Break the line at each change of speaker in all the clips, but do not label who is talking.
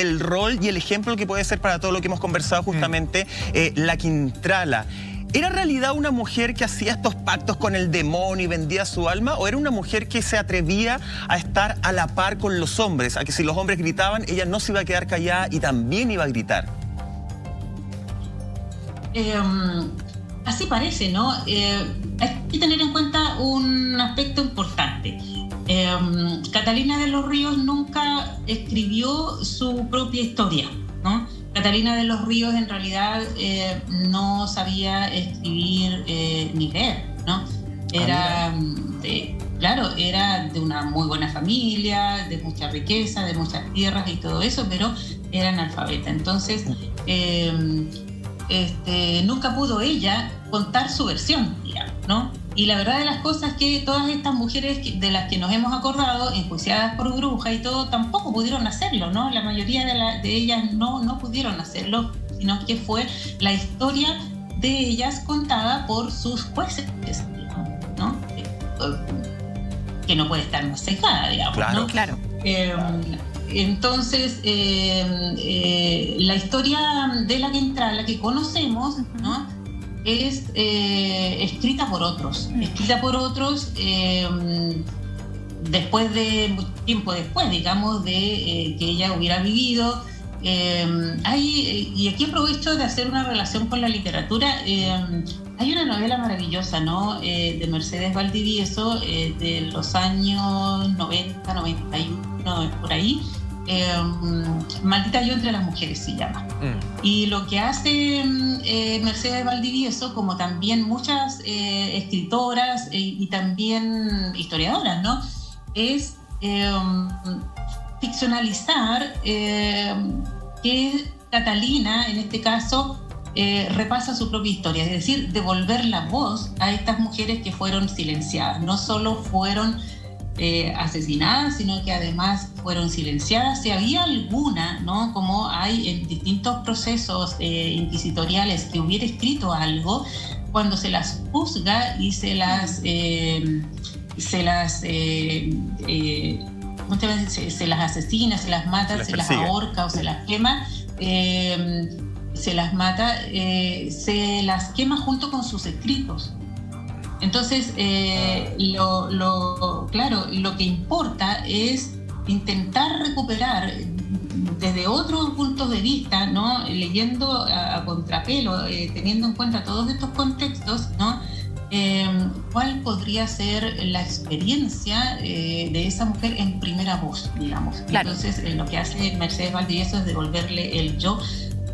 del rol y el ejemplo que puede ser para todo lo que hemos conversado justamente, la Quintrala. ¿Era en realidad una mujer que hacía estos pactos con el demonio y vendía su alma? ¿O era una mujer que se atrevía a estar a la par con los hombres? A que si los hombres gritaban, ella no se iba a quedar callada y también iba a gritar.
Así parece, ¿no? Hay que tener en cuenta un aspecto importante. Catalina de los Ríos nunca escribió su propia historia, ¿no? Catalina de los Ríos en realidad no sabía escribir ni leer, ¿no? Era, claro, era de una muy buena familia, de mucha riqueza, de muchas tierras y todo eso, pero era analfabeta. Entonces, nunca pudo ella contar su versión, digamos, ¿no? Y la verdad de las cosas es que todas estas mujeres de las que nos hemos acordado, enjuiciadas por bruja y todo, tampoco pudieron hacerlo, ¿no? La mayoría de ellas no pudieron hacerlo, sino que fue la historia de ellas contada por sus jueces, ¿no? Que no puede estar más cejada, digamos,
claro,
¿no?
Claro.
Entonces, la historia de la Quintrala que conocemos, ¿no? Es escrita por otros, después de mucho tiempo después, digamos, de que ella hubiera vivido. Y aquí aprovecho de hacer una relación con la literatura. Hay una novela maravillosa, ¿no? De Mercedes Valdivieso, de los años 90, 91, por ahí. Maldita yo entre las mujeres se llama. Y lo que hace Mercedes Valdivieso, como también muchas escritoras y también historiadoras, ¿no? Es ficcionalizar que Catalina, en este caso, repasa su propia historia, es decir, devolver la voz a estas mujeres que fueron silenciadas. No solo fueron asesinadas, sino que además fueron silenciadas. Si había alguna, ¿no? Como hay en distintos procesos inquisitoriales, que hubiera escrito algo, cuando se las juzga y se las asesina, se las mata, se las ahorca o se las quema, se las mata, se las quema junto con sus escritos. Entonces, claro, lo que importa es intentar recuperar desde otros puntos de vista, ¿no? Leyendo a contrapelo, teniendo en cuenta todos estos contextos, ¿no? ¿Cuál podría ser la experiencia de esa mujer en primera voz, digamos? Claro. Entonces, lo que hace Mercedes Valdivieso es devolverle el yo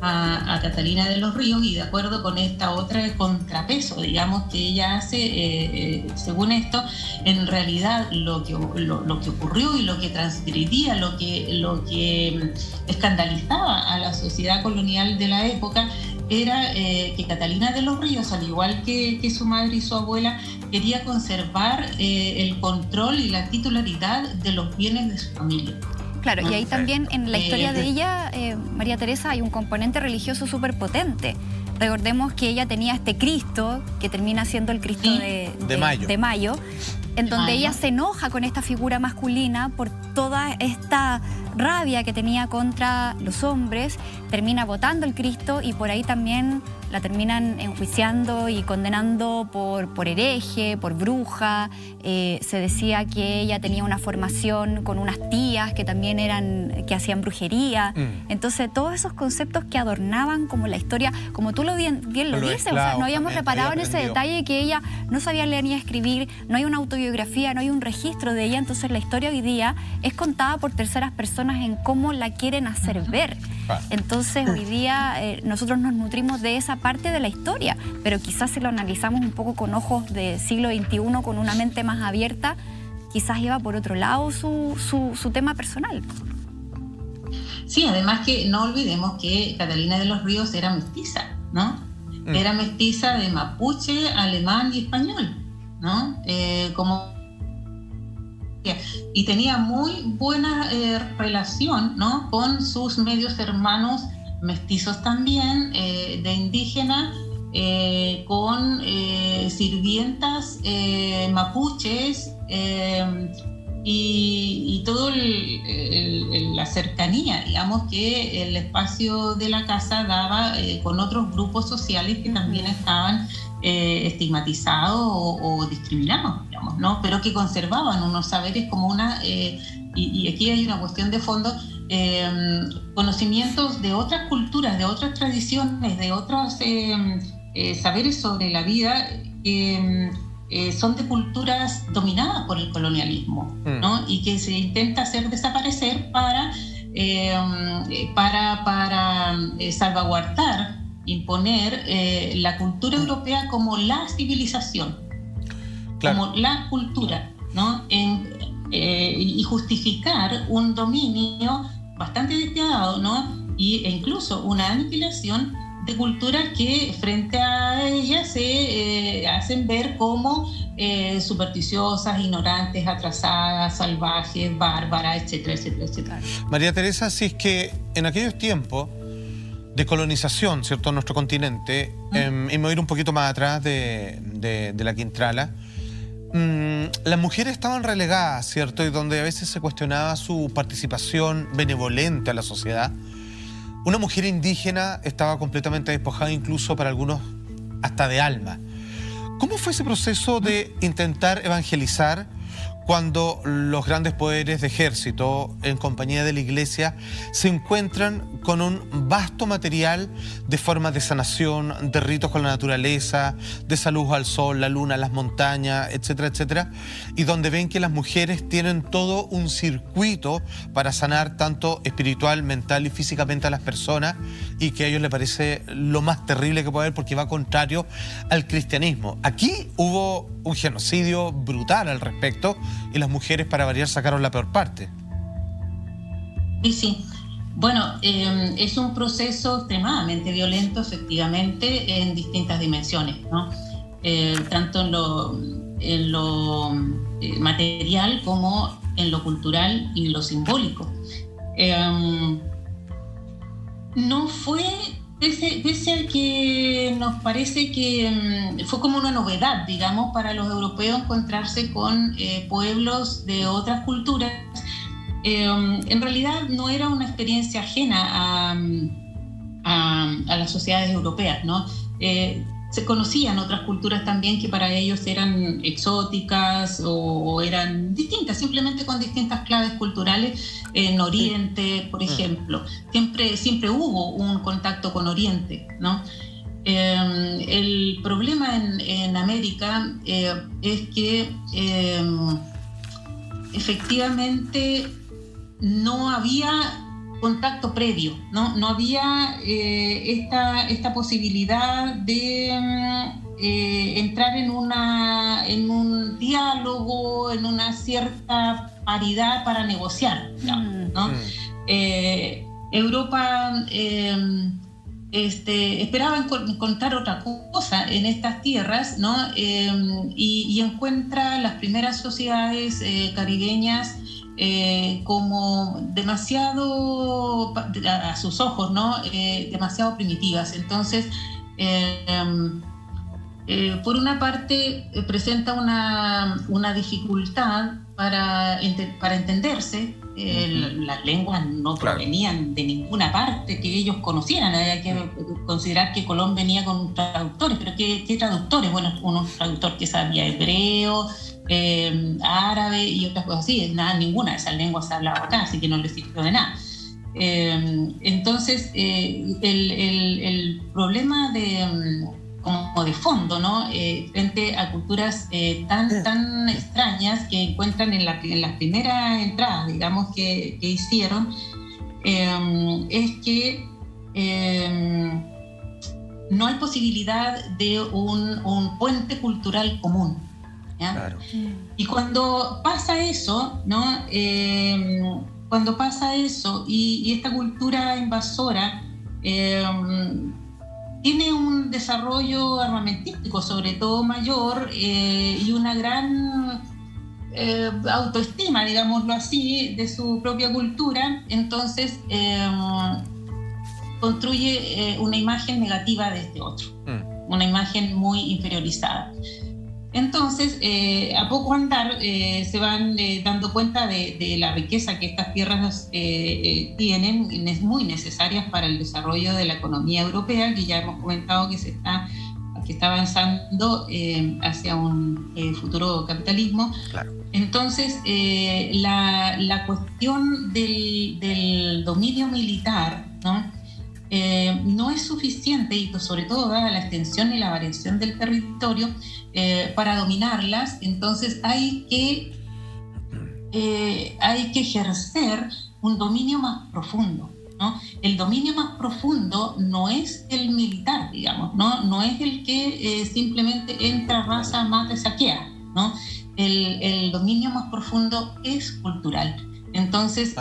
a Catalina de los Ríos, y de acuerdo con esta otra contrapeso, digamos, que ella hace, según esto, en realidad lo que ocurrió y lo que transgredía, lo que escandalizaba a la sociedad colonial de la época, era que Catalina de los Ríos, al igual que su madre y su abuela, quería conservar el control y la titularidad de los bienes de su familia.
Claro, y ahí también en la historia de ella, María Teresa, hay un componente religioso súper potente. Recordemos que ella tenía este Cristo, que termina siendo el Cristo de Mayo, en donde ella se enoja con esta figura masculina por toda esta rabia que tenía contra los hombres, termina votando el Cristo y por ahí también la terminan enjuiciando y condenando por hereje, por bruja. Se decía que ella tenía una formación con unas tías que también que hacían brujería. Entonces, todos esos conceptos que adornaban como la historia, como tú bien lo dices, o sea, no habíamos reparado en ese detalle que ella no sabía leer ni escribir, no hay una autobiografía, no hay un registro de ella. Entonces, la historia hoy día es contada por terceras personas en cómo la quieren hacer ver. Entonces, hoy día nosotros nos nutrimos de esa parte de la historia, pero quizás si lo analizamos un poco con ojos del siglo XXI, con una mente más abierta, quizás iba por otro lado su tema personal.
Sí, además que no olvidemos que Catalina de los Ríos era mestiza, ¿no? Era mestiza de mapuche, alemán y español, ¿no? Y tenía muy buena relación, ¿no? Con sus medios hermanos mestizos también, de indígena, con sirvientas mapuches y todo la cercanía, digamos, que el espacio de la casa daba con otros grupos sociales que también estaban estigmatizados o discriminados, digamos, ¿no? Pero que conservaban unos saberes como y aquí hay una cuestión de fondo, conocimientos de otras culturas, de otras tradiciones, de otros saberes sobre la vida, son de culturas dominadas por el colonialismo, ¿no? Y que se intenta hacer desaparecer para salvaguardar, imponer la cultura europea como la civilización, como la cultura, ¿no? Y justificar un dominio bastante despiadado, ¿no? E incluso una aniquilación de culturas que frente a ellas se hacen ver como supersticiosas, ignorantes, atrasadas, salvajes, bárbaras, etcétera, etcétera, etcétera.
María Teresa, si es que en aquellos tiempos de colonización, ¿cierto?, en nuestro continente, y me voy a ir un poquito más atrás de la Quintrala, las mujeres estaban relegadas, ¿cierto?, y donde a veces se cuestionaba su participación benevolente a la sociedad. Una mujer indígena estaba completamente despojada, incluso para algunos hasta de alma. ¿Cómo fue ese proceso de intentar evangelizar cuando los grandes poderes de ejército, en compañía de la Iglesia, se encuentran con un vasto material de formas de sanación, de ritos con la naturaleza, de salud al sol, la luna, las montañas, etcétera, etcétera, y donde ven que las mujeres tienen todo un circuito para sanar tanto espiritual, mental y físicamente a las personas, y que a ellos les parece lo más terrible que puede haber porque va contrario al cristianismo? Aquí hubo un genocidio brutal al respecto, y las mujeres, para variar, sacaron la peor parte.
Sí. Bueno, es un proceso extremadamente violento, efectivamente, en distintas dimensiones, ¿no? Tanto en lo material como en lo cultural y lo simbólico. No fue... Pese a que nos parece que fue como una novedad, digamos, para los europeos encontrarse con pueblos de otras culturas, en realidad no era una experiencia ajena a las sociedades europeas, ¿no? Se conocían otras culturas también que para ellos eran exóticas o eran distintas, simplemente con distintas claves culturales. En Oriente, por ejemplo, siempre hubo un contacto con Oriente, ¿no? El problema en América es que efectivamente no había contacto previo, no había esta posibilidad de entrar en un diálogo, en una cierta paridad para negociar, ¿no? Europa esperaba encontrar otra cosa en estas tierras, ¿no? Y encuentra las primeras sociedades caribeñas como demasiado, a sus ojos, ¿no? Demasiado primitivas. Entonces, por una parte, presenta una dificultad para entenderse. Las lenguas no provenían de ninguna parte que ellos conocieran. Había que considerar que Colón venía con traductores, pero ¿qué traductores? Bueno, un traductor que sabía hebreo, árabe y otras cosas así. Ninguna de esas lenguas se hablaba acá, así que no les sirvió de nada. Entonces, el problema como de fondo, ¿no? Frente a culturas tan extrañas que encuentran en las primeras entradas, digamos, que hicieron, es que no hay posibilidad de un puente cultural común, ¿ya? Claro. Y cuando pasa eso, ¿no? Cuando pasa eso y esta cultura invasora tiene un desarrollo armamentístico, sobre todo mayor, y una gran autoestima, digámoslo así, de su propia cultura, entonces construye una imagen negativa de este otro, una imagen muy inferiorizada. Entonces, a poco andar, se van dando cuenta de la riqueza que estas tierras tienen, es muy necesarias para el desarrollo de la economía europea, que ya hemos comentado que está avanzando hacia un futuro capitalismo.
Claro.
Entonces, la cuestión del dominio militar, ¿no? No es suficiente, y sobre todo dada la extensión y la variación del territorio, para dominarlas. Entonces hay que ejercer un dominio más profundo, ¿no? El dominio más profundo no es el militar, digamos, no es el que simplemente entra, arrasa, mata, saquea, ¿no? El dominio más profundo es cultural. Entonces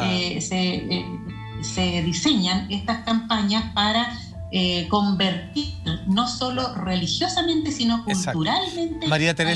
se diseñan estas campañas para convertir no solo religiosamente, sino culturalmente.
María Teresa.